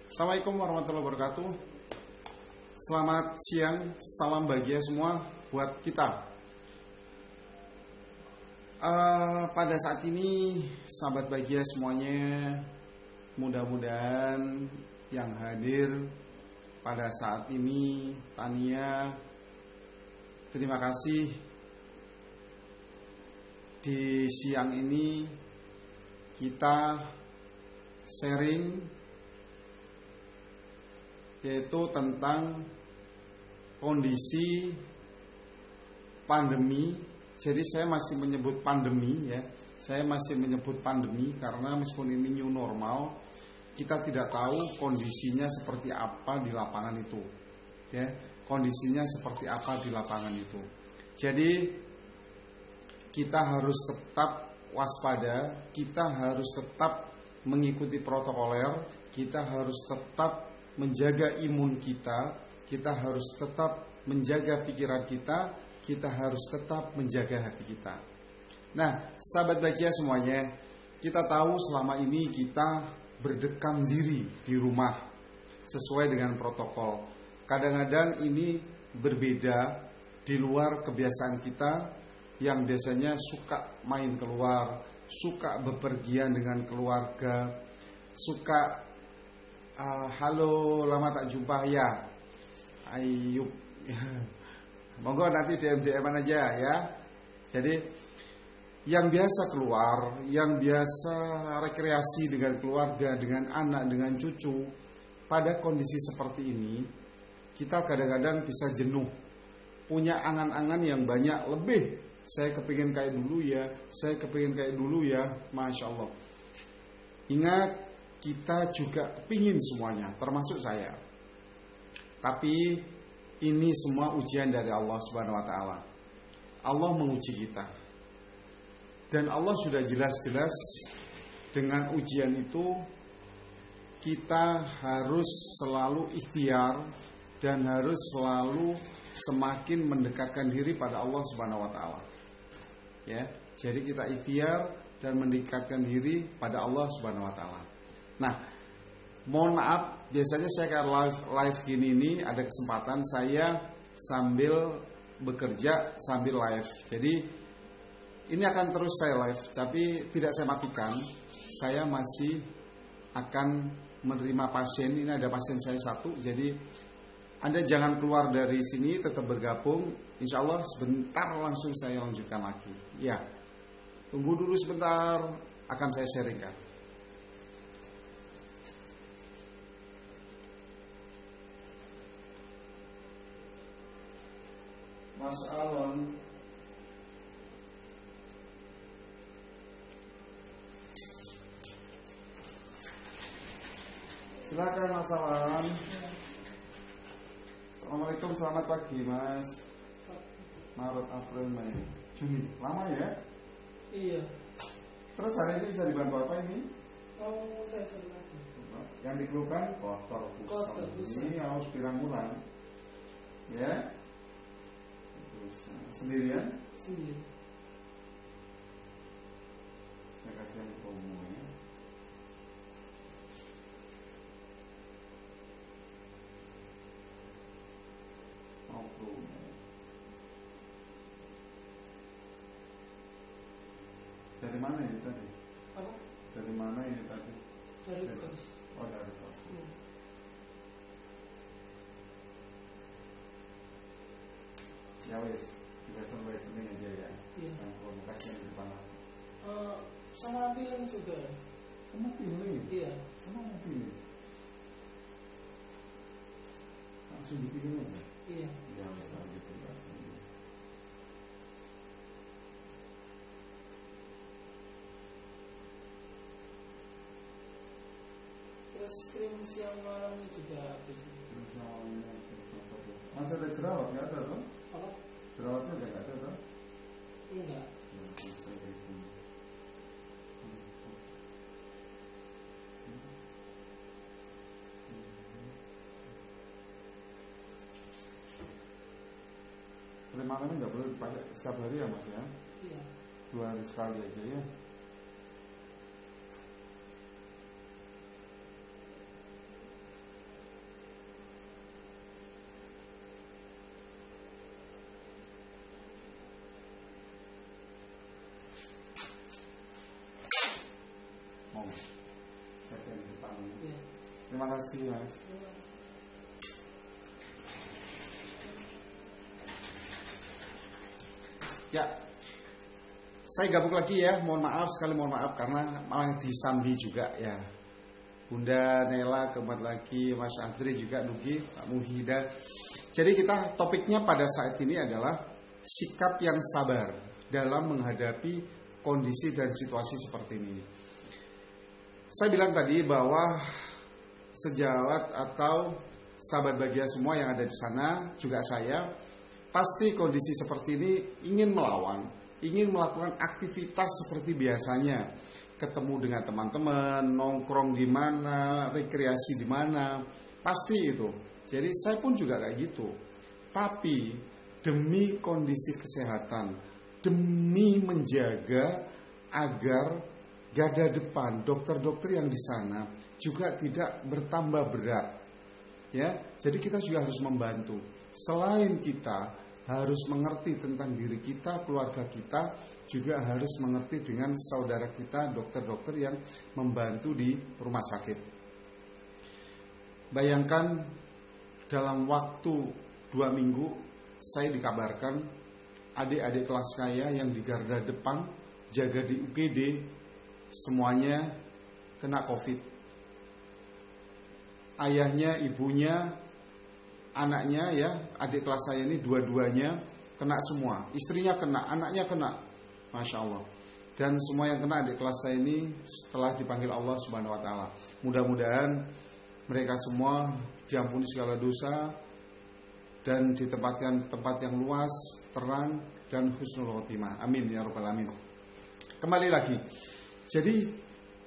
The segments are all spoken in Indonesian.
Assalamualaikum warahmatullahi wabarakatuh. Selamat siang, salam bahagia semua buat kita. Pada saat ini, sahabat bahagia semuanya, mudah-mudahan yang hadir pada saat ini, Tania, terima kasih. Di siang ini kita sharing yaitu tentang kondisi pandemi. Jadi saya masih menyebut pandemi ya. Saya masih menyebut pandemi karena meskipun ini new normal, kita tidak tahu kondisinya seperti apa di lapangan itu. Ya, kondisinya seperti apa di lapangan itu. Jadi kita harus tetap waspada, kita harus tetap mengikuti protokoler, kita harus tetap menjaga imun kita, kita harus tetap menjaga pikiran kita, kita harus tetap menjaga hati kita. Nah, sahabat bahagia semuanya, kita tahu selama ini kita berdekam diri di rumah sesuai dengan protokol. Kadang-kadang ini berbeda di luar kebiasaan kita yang biasanya suka main keluar, suka bepergian dengan keluarga, suka halo, lama tak jumpa ya, Ayub. Monggo nanti DM aja ya. Jadi yang biasa keluar, yang biasa rekreasi dengan keluarga, dengan anak, dengan cucu, pada kondisi seperti ini, kita kadang-kadang bisa jenuh, punya angan-angan yang banyak lebih. Saya kepingin kayak dulu ya, saya kepingin kayak dulu ya, Masya Allah. Ingat, kita juga kepingin semuanya, termasuk saya. Tapi ini semua ujian dari Allah Subhanahu wa Ta'ala. Allah menguji kita, dan Allah sudah jelas-jelas dengan ujian itu kita harus selalu ikhtiar dan harus selalu semakin mendekatkan diri pada Allah Subhanahu wa Ta'ala. Ya, jadi kita ikhtiar dan mendekatkan diri pada Allah Subhanahu wa Ta'ala. Nah, mohon maaf, biasanya saya kayak live gini ini ada kesempatan saya sambil bekerja sambil live. Jadi ini akan terus saya live, tapi tidak saya matikan. Saya masih akan menerima pasien. Ini ada pasien saya satu, jadi Anda jangan keluar dari sini, tetap bergabung. Insya Allah sebentar langsung saya lanjutkan lagi. Ya, tunggu dulu sebentar, akan saya sharingkan. Mas Alon, silakan Mas Alon. Assalamualaikum, selamat pagi Mas. Maret, April, Mei, Juni, lama ya? Iya. Terus hari ini bisa dibantu apa ini? Oh, saya lagi. Yang dikeluhkan kotor pusat. Ini harus pirang bulan. Ya. Sendirian? Sendiri. Saya kasih yang promo ya. Mau promo. Dari mana ini tadi? Apa? Dari mana ini tadi? Dari kos. Oh, dari kos. Ya wes, kita sampai penting aja ya. Iya. Yang provokasi yang di depan. Sama pilih juga. Kamu pilih? Iya. Sama mau pilih. Langsung dipilih aja. Iya. Ya wes, langsung dipilih. Terus krim siang malam ini juga habis. Masih ada jerawat? Nggak ada toh? Apa? Jerawatnya udah nggak ada toh? Enggak. Makannya nggak boleh dipakai setiap hari ya Mas ya? Iya. 2 hari sekali aja ya. Terima kasih Mas. Ya, saya gabung lagi ya. Mohon maaf karena malah disambi juga ya. Bunda Nela kembali lagi, Mas Andri juga Nugi, Pak Muhida. Jadi kita topiknya pada saat ini adalah sikap yang sabar dalam menghadapi kondisi dan situasi seperti ini. Saya bilang tadi bahwa sejawat atau sahabat bahagia semua yang ada di sana, juga saya, pasti kondisi seperti ini ingin melawan, ingin melakukan aktivitas seperti biasanya, ketemu dengan teman-teman, nongkrong di mana, rekreasi di mana, pasti itu. Jadi saya pun juga kayak gitu. Tapi demi kondisi kesehatan, demi menjaga agar garda depan dokter-dokter yang di sana juga tidak bertambah berat. Ya, jadi kita juga harus membantu. Selain kita harus mengerti tentang diri kita, keluarga kita, juga harus mengerti dengan saudara kita, dokter-dokter yang membantu di rumah sakit. Bayangkan dalam waktu 2 minggu saya dikabarkan adik-adik kelas saya yang di garda depan jaga di UGD semuanya kena COVID. Ayahnya, ibunya, anaknya ya, adik kelas saya ini dua-duanya kena semua. Istrinya kena, anaknya kena. Masya Allah. Dan semua yang kena adik kelas saya ini setelah dipanggil Allah Subhanahu wa taala. Mudah-mudahan mereka semua diampuni segala dosa dan ditempatkan tempat yang luas, terang dan husnul khotimah. Amin ya rabbal alamin. Kembali lagi. Jadi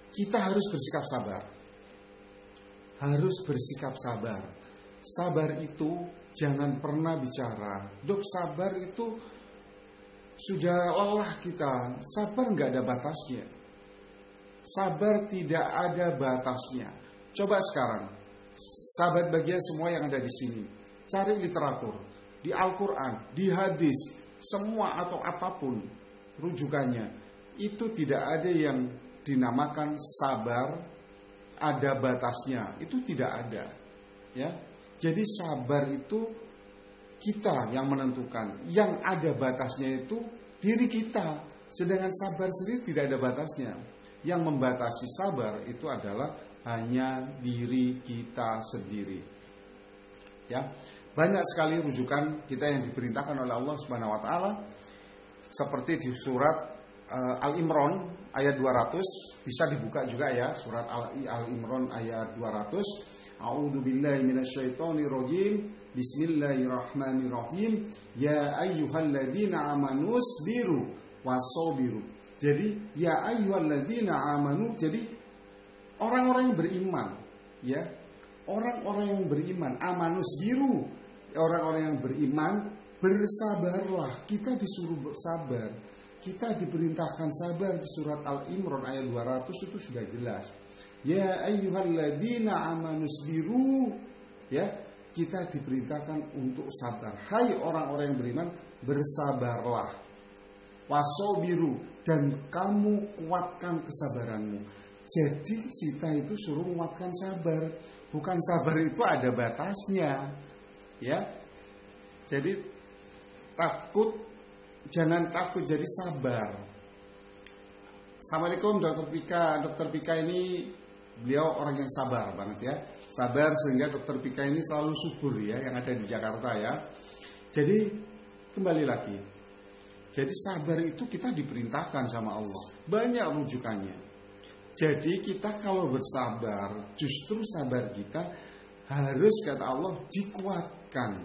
kita harus bersikap sabar. Harus bersikap sabar. Sabar itu jangan pernah bicara, "Dok, sabar itu sudah lelah kita." Sabar nggak ada batasnya. Sabar tidak ada batasnya. Coba sekarang, sahabat bahagia semua yang ada di sini, cari literatur di Al-Quran, di hadis, semua atau apapun rujukannya. Itu tidak ada yang dinamakan sabar ada batasnya. Itu tidak ada. Ya. Jadi sabar itu kita yang menentukan. Yang ada batasnya itu diri kita. Sedangkan sabar sendiri tidak ada batasnya. Yang membatasi sabar itu adalah hanya diri kita sendiri. Ya. Banyak sekali rujukan kita yang diperintahkan oleh Allah Subhanahu wa taala seperti di surat Al-Imran ayat 200, bisa dibuka juga ya, surat Al-Imran ayat 200. A'udzu billahi minasyaitonir rajim. Bismillahirrahmanirrahim. Ya ayyuhalladzina amanu sabiru wasabiru. Jadi ya ayyuhalladzina amanu, jadi orang-orang yang beriman, ya. Orang-orang yang beriman, amanus biru. Orang-orang yang beriman, bersabarlah. Kita disuruh bersabar. Kita diperintahkan sabar di surat Al-Imran ayat 200 itu sudah jelas. Ya ayyuhalladzina amanus biru. Ya, kita diperintahkan untuk sabar. Hai orang-orang yang beriman, bersabarlah. Wasobiru, dan kamu kuatkan kesabaranmu. Jadi kita itu suruh menguatkan sabar. Bukan sabar itu ada batasnya. Ya. Jadi jangan takut, jadi sabar. Assalamualaikum Dokter Pika. Dokter Pika ini beliau orang yang sabar banget ya. Sabar sehingga Dokter Pika ini selalu subur ya, yang ada di Jakarta ya. Jadi kembali lagi. Jadi sabar itu kita diperintahkan sama Allah. Banyak rujukannya. Jadi kita kalau bersabar, justru sabar kita harus, kata Allah, dikuatkan.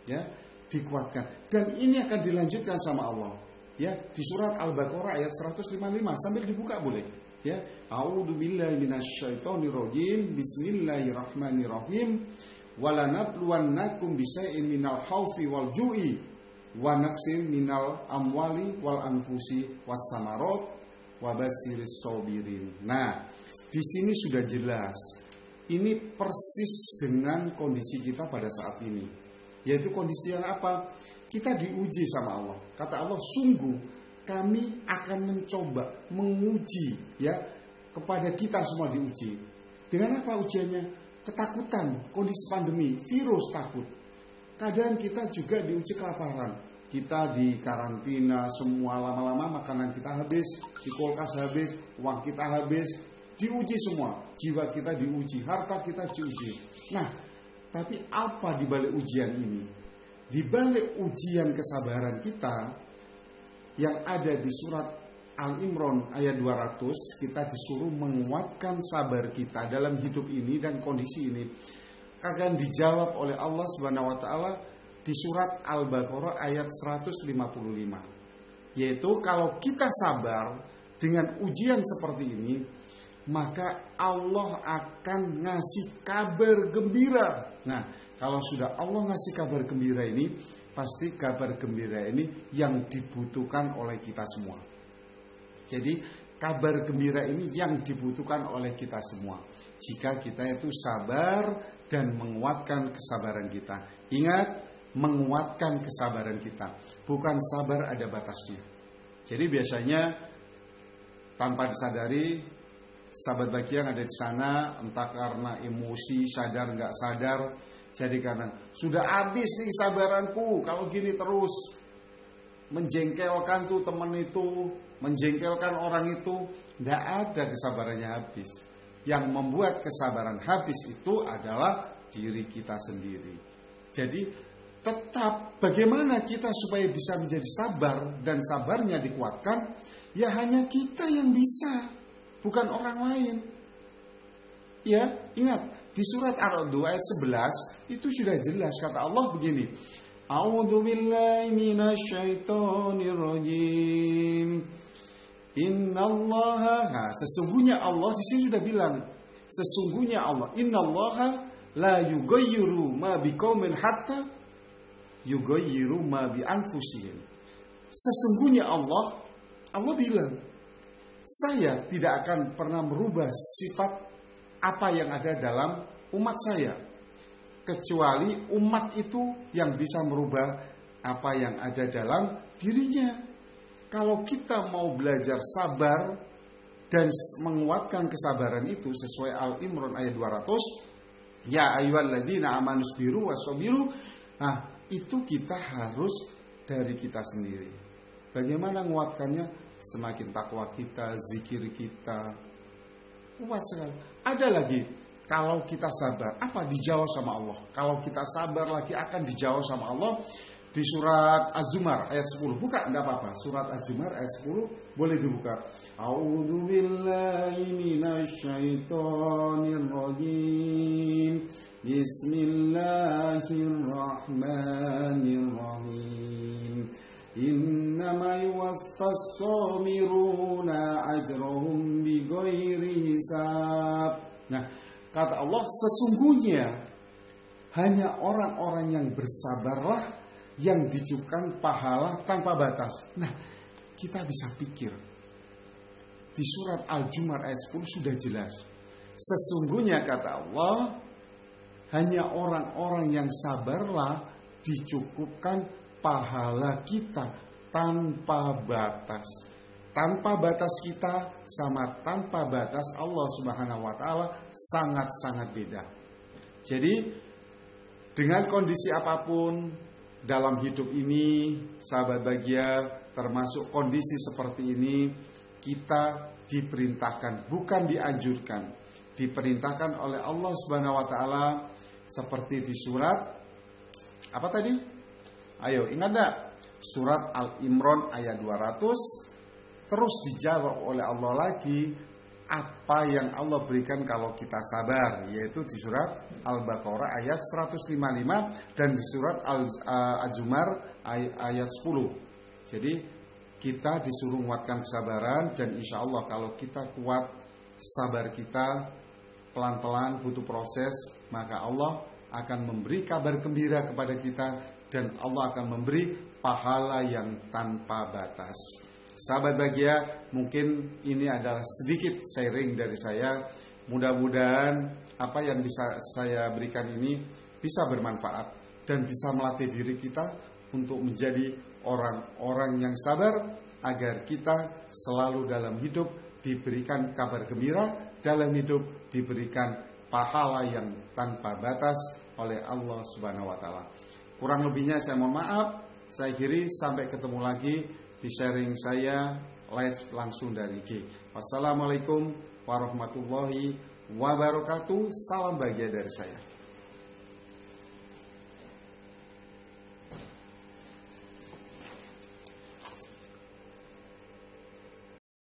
Ya, dikuatkan. Dan ini akan dilanjutkan sama Allah. Ya, di surat Al-Baqarah ayat 155, sambil dibuka boleh. Ya, a'udzu billahi minasyaitonir rajim. Bismillahirrahmanirrahim. Walanabluwannakum bisyai'in minal khaufi wal ju'i wa naqsin minal amwali wal anfusi was samarat wa basiris sabirin. Nah, di sini sudah jelas. Ini persis dengan kondisi kita pada saat ini. Yaitu kondisi yang apa? Kita diuji sama Allah. Kata Allah, sungguh kami akan mencoba, menguji ya, kepada kita semua diuji. Dengan apa ujiannya? Ketakutan, kondisi pandemi, virus takut. Kadang kita juga diuji kelaparan. Kita di karantina, semua lama-lama makanan kita habis, di kulkas habis, uang kita habis, diuji semua. Jiwa kita diuji, harta kita diuji. Nah, tapi apa di balik ujian ini? Di balik ujian kesabaran kita yang ada di surat Al-Imran ayat 200, kita disuruh menguatkan sabar kita dalam hidup ini dan kondisi ini. Akan dijawab oleh Allah Subhanahu wa taala di surat Al-Baqarah ayat 155. Yaitu kalau kita sabar dengan ujian seperti ini, maka Allah akan ngasih kabar gembira. Nah, kalau sudah Allah ngasih kabar gembira ini, pasti kabar gembira ini yang dibutuhkan oleh kita semua. Jadi kabar gembira ini yang dibutuhkan oleh kita semua. Jika kita itu sabar dan menguatkan kesabaran kita. Ingat, menguatkan kesabaran kita. Bukan sabar ada batasnya. Jadi biasanya tanpa disadari, sahabat bahagia yang ada di sana, entah karena emosi, sadar nggak sadar, jadi karena sudah habis nih sabaranku, kalau gini terus menjengkelkan tuh teman itu, menjengkelkan orang itu, nggak ada kesabarannya habis. Yang membuat kesabaran habis itu adalah diri kita sendiri. Jadi tetap bagaimana kita supaya bisa menjadi sabar dan sabarnya dikuatkan, ya hanya kita yang bisa, bukan orang lain. Ya, ingat di surat Ar-Ra'd ayat 11 itu sudah jelas kata Allah begini. A'udzu billahi minasyaitonir rajim. Innallaha, nah, sesungguhnya Allah di sini sudah bilang, sesungguhnya Allah, innallaha la yughayyiru ma biqaumin hatta yughayyiru ma bi anfusihim. Sesungguhnya Allah bilang, saya tidak akan pernah merubah sifat apa yang ada dalam umat saya, kecuali umat itu yang bisa merubah apa yang ada dalam dirinya. Kalau kita mau belajar sabar dan menguatkan kesabaran itu sesuai Al-Imran ayat 200, ya ayyuhalladzina amanu sabiru wasabiru. Nah, itu kita harus dari kita sendiri. Bagaimana menguatkannya? Semakin takwa kita, zikir kita kuat sekali. Ada lagi, kalau kita sabar, apa dijawab sama Allah? Kalau kita sabar lagi akan dijawab sama Allah. Di surat Az-Zumar ayat 10. Buka, enggak apa-apa. Surat Az-Zumar ayat 10 boleh dibuka. A'udzu billahi minasyaitonir rajim. Bismillahirrahmanirrahim. Innama yuwaffas shamiruna ajrahum bighairi hisab. Nah, kata Allah, sesungguhnya hanya orang-orang yang bersabarlah yang dicukupkan pahala tanpa batas. Nah, kita bisa pikir di surat Al-Zumar ayat 10 sudah jelas. Sesungguhnya kata Allah, hanya orang-orang yang sabarlah dicukupkan pahala kita tanpa batas. Tanpa batas kita sama tanpa batas Allah Subhanahu wa taala sangat-sangat beda. Jadi dengan kondisi apapun dalam hidup ini, sahabat bahagia, termasuk kondisi seperti ini, kita diperintahkan, bukan dianjurkan, diperintahkan oleh Allah Subhanahu wa taala seperti di surat apa tadi? Ayo, ingat enggak? Surat Al-Imran ayat 200. Terus dijawab oleh Allah lagi apa yang Allah berikan kalau kita sabar, yaitu di surat Al-Baqarah ayat 155 dan di surat Az-Zumar ayat 10. Jadi kita disuruh menguatkan kesabaran, dan insya Allah kalau kita kuat sabar kita pelan-pelan butuh proses, maka Allah akan memberi kabar gembira kepada kita dan Allah akan memberi pahala yang tanpa batas. Sahabat bahagia, mungkin ini adalah sedikit sharing dari saya. Mudah-mudahan apa yang bisa saya berikan ini bisa bermanfaat dan bisa melatih diri kita untuk menjadi orang-orang yang sabar, agar kita selalu dalam hidup diberikan kabar gembira, dalam hidup diberikan pahala yang tanpa batas oleh Allah Subhanahu wa taala. Kurang lebihnya saya mohon maaf. Saya akhiri, sampai ketemu lagi di sharing saya live langsung dari IG. Wassalamualaikum warahmatullahi wabarakatuh. Salam bahagia dari saya.